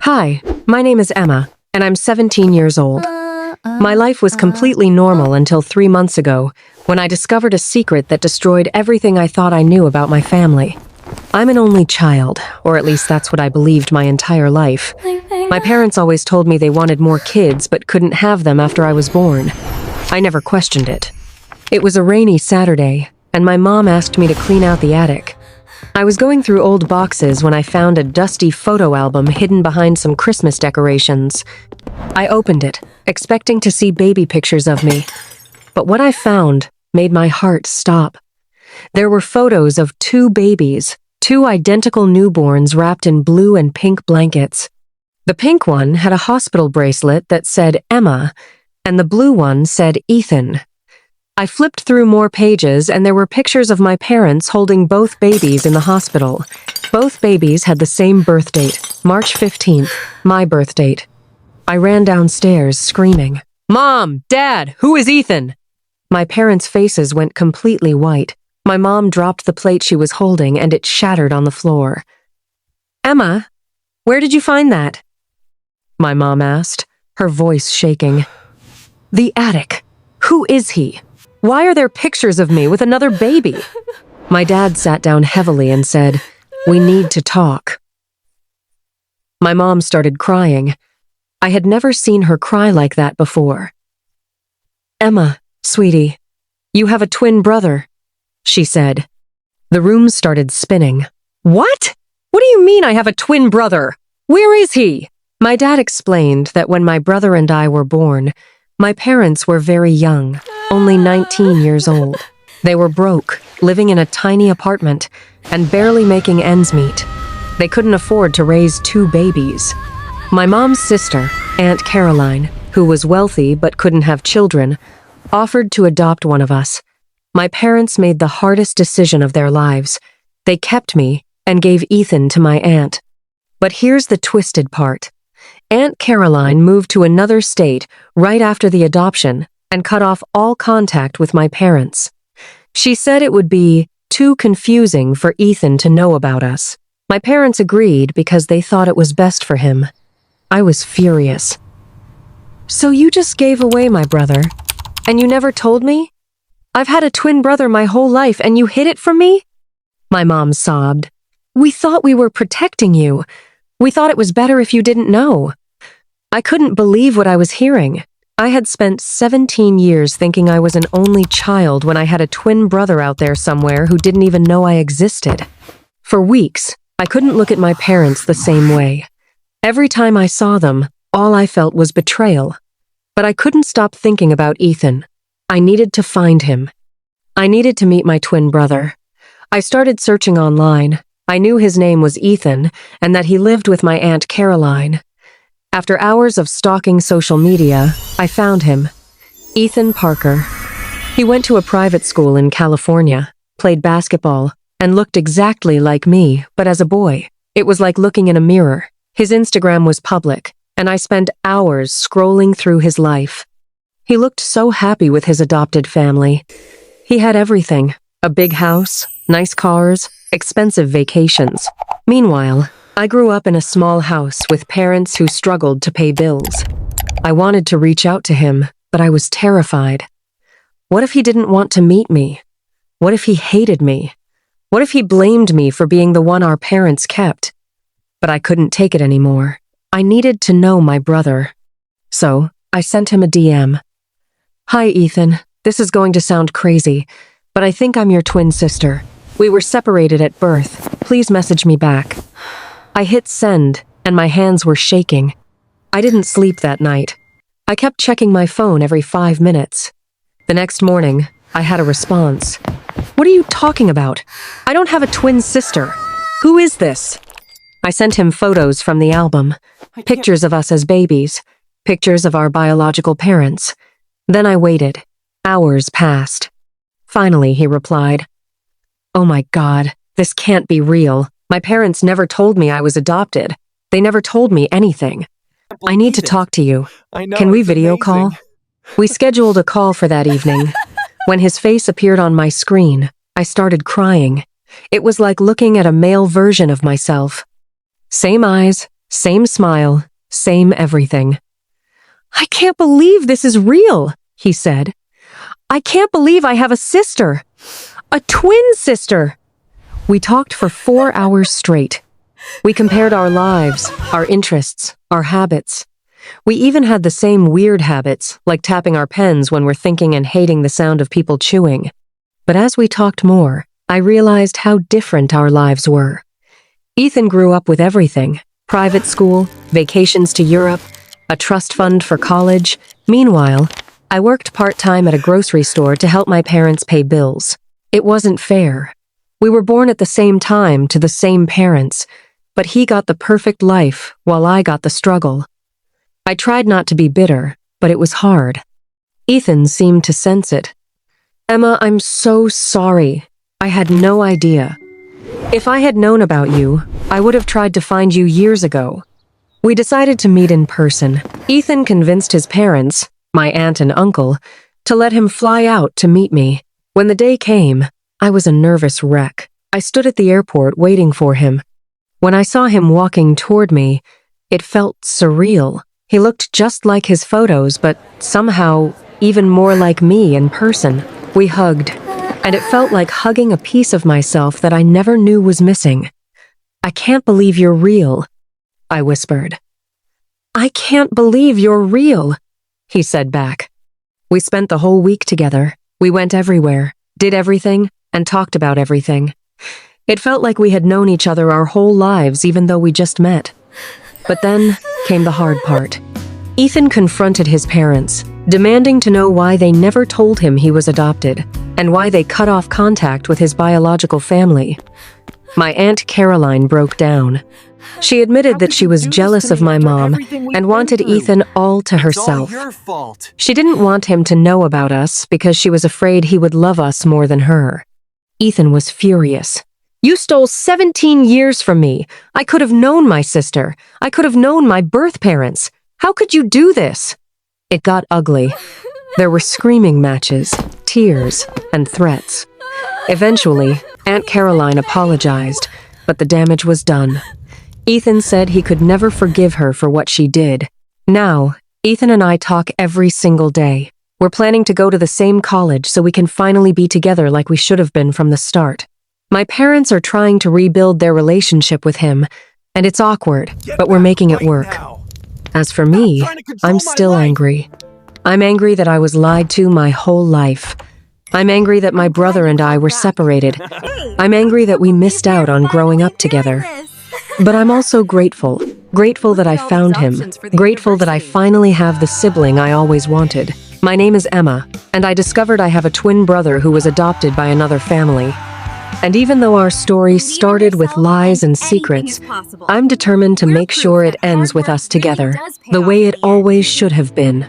Hi, my name is Emma, and I'm 17 years old. My life was completely normal until 3 months ago, when I discovered a secret that destroyed everything I thought I knew about my family. I'm an only child, or at least that's what I believed my entire life. My parents always told me they wanted more kids but couldn't have them after I was born. I never questioned it. It was a rainy Saturday, and my mom asked me to clean out the attic. I was going through old boxes when I found a dusty photo album hidden behind some Christmas decorations. I opened it, expecting to see baby pictures of me. But what I found made my heart stop. There were photos of 2 babies, 2 identical newborns wrapped in blue and pink blankets. The pink one had a hospital bracelet that said Emma, and the blue one said Ethan. I flipped through more pages and there were pictures of my parents holding both babies in the hospital. Both babies had the same birth date, March 15th, my birth date. I ran downstairs screaming, "Mom! Dad! Who is Ethan?" My parents' faces went completely white. My mom dropped the plate she was holding and it shattered on the floor. "Emma, where did you find that?" My mom asked, her voice shaking. "The attic. Who is he? Why are there pictures of me with another baby?" My dad sat down heavily and said, "We need to talk." My mom started crying. I had never seen her cry like that before. "Emma, sweetie, you have a twin brother," she said. The room started spinning. "What? What do you mean I have a twin brother? Where is he?" My dad explained that when my brother and I were born, my parents were very young, only 19 years old. They were broke, living in a tiny apartment, and barely making ends meet. They couldn't afford to raise 2 babies. My mom's sister, Aunt Caroline, who was wealthy but couldn't have children, offered to adopt one of us. My parents made the hardest decision of their lives. They kept me and gave Ethan to my aunt. But here's the twisted part. Aunt Caroline moved to another state right after the adoption and cut off all contact with my parents. She said it would be too confusing for Ethan to know about us. My parents agreed because they thought it was best for him. I was furious. "So you just gave away my brother, and you never told me? I've had a twin brother my whole life and you hid it from me?" My mom sobbed. "We thought we were protecting you. We thought it was better if you didn't know." I couldn't believe what I was hearing. I had spent 17 years thinking I was an only child when I had a twin brother out there somewhere who didn't even know I existed. For weeks, I couldn't look at my parents the same way. Every time I saw them, all I felt was betrayal. But I couldn't stop thinking about Ethan. I needed to find him. I needed to meet my twin brother. I started searching online. I knew his name was Ethan and that he lived with my Aunt Caroline. After hours of stalking social media, I found him. Ethan Parker. He went to a private school in California, played basketball, and looked exactly like me, but as a boy. It was like looking in a mirror. His Instagram was public, and I spent hours scrolling through his life. He looked so happy with his adopted family. He had everything: a big house, nice cars, expensive vacations. Meanwhile, I grew up in a small house with parents who struggled to pay bills. I wanted to reach out to him, but I was terrified. What if he didn't want to meet me? What if he hated me? What if he blamed me for being the one our parents kept? But I couldn't take it anymore. I needed to know my brother. So, I sent him a DM. "Hi, Ethan. This is going to sound crazy, but I think I'm your twin sister. We were separated at birth. Please message me back." I hit send, and my hands were shaking. I didn't sleep that night. I kept checking my phone every 5 minutes. The next morning, I had a response. "What are you talking about? I don't have a twin sister. Who is this?" I sent him photos from the album, pictures of us as babies, pictures of our biological parents. Then I waited. Hours passed. Finally, he replied, "Oh my God, this can't be real. My parents never told me I was adopted. They never told me anything. I need to talk to you. Can we video call?" We scheduled a call for that evening. When his face appeared on my screen, I started crying. It was like looking at a male version of myself. Same eyes, Same smile, same everything. "I can't believe this is real," he said. "I can't believe I have a sister. A twin sister." We talked for 4 hours straight. We compared our lives, our interests, our habits. We even had the same weird habits, like tapping our pens when we're thinking and hating the sound of people chewing. But as we talked more, I realized how different our lives were. Ethan grew up with everything: private school, vacations to Europe, a trust fund for college. Meanwhile, I worked part-time at a grocery store to help my parents pay bills. It wasn't fair. We were born at the same time to the same parents, but he got the perfect life while I got the struggle. I tried not to be bitter, but it was hard. Ethan seemed to sense it. "Emma, I'm so sorry. I had no idea. If I had known about you, I would have tried to find you years ago." We decided to meet in person. Ethan convinced his parents, my aunt and uncle, to let him fly out to meet me. When the day came, I was a nervous wreck. I stood at the airport waiting for him. When I saw him walking toward me, it felt surreal. He looked just like his photos, but somehow even more like me in person. We hugged, and it felt like hugging a piece of myself that I never knew was missing. "I can't believe you're real," I whispered. "I can't believe you're real," he said back. We spent the whole week together. We went everywhere, did everything, and talked about everything. It felt like we had known each other our whole lives, even though we just met. But then came the hard part. Ethan confronted his parents, demanding to know why they never told him he was adopted, and why they cut off contact with his biological family. My Aunt Caroline broke down. She admitted that she was jealous of my mom and wanted Ethan all to herself. It's all your fault. She didn't want him to know about us because she was afraid he would love us more than her. Ethan was furious. "You stole 17 years from me. I could have known my sister. I could have known my birth parents. How could you do this?" It got ugly. There were screaming matches, tears, and threats. Eventually, Aunt Caroline apologized, but the damage was done. Ethan said he could never forgive her for what she did. Now, Ethan and I talk every single day. We're planning to go to the same college so we can finally be together like we should have been from the start. My parents are trying to rebuild their relationship with him, and it's awkward, but we're making it work. As for me, I'm still angry. I'm angry that I was lied to my whole life. I'm angry that my brother and I were separated. I'm angry that we missed out on growing up together. But I'm also grateful. Grateful that I found him. Grateful that I finally have the sibling I always wanted. My name is Emma, and I discovered I have a twin brother who was adopted by another family. And even though our story started with lies and secrets, I'm determined to make sure it ends with us together, the way it always should have been.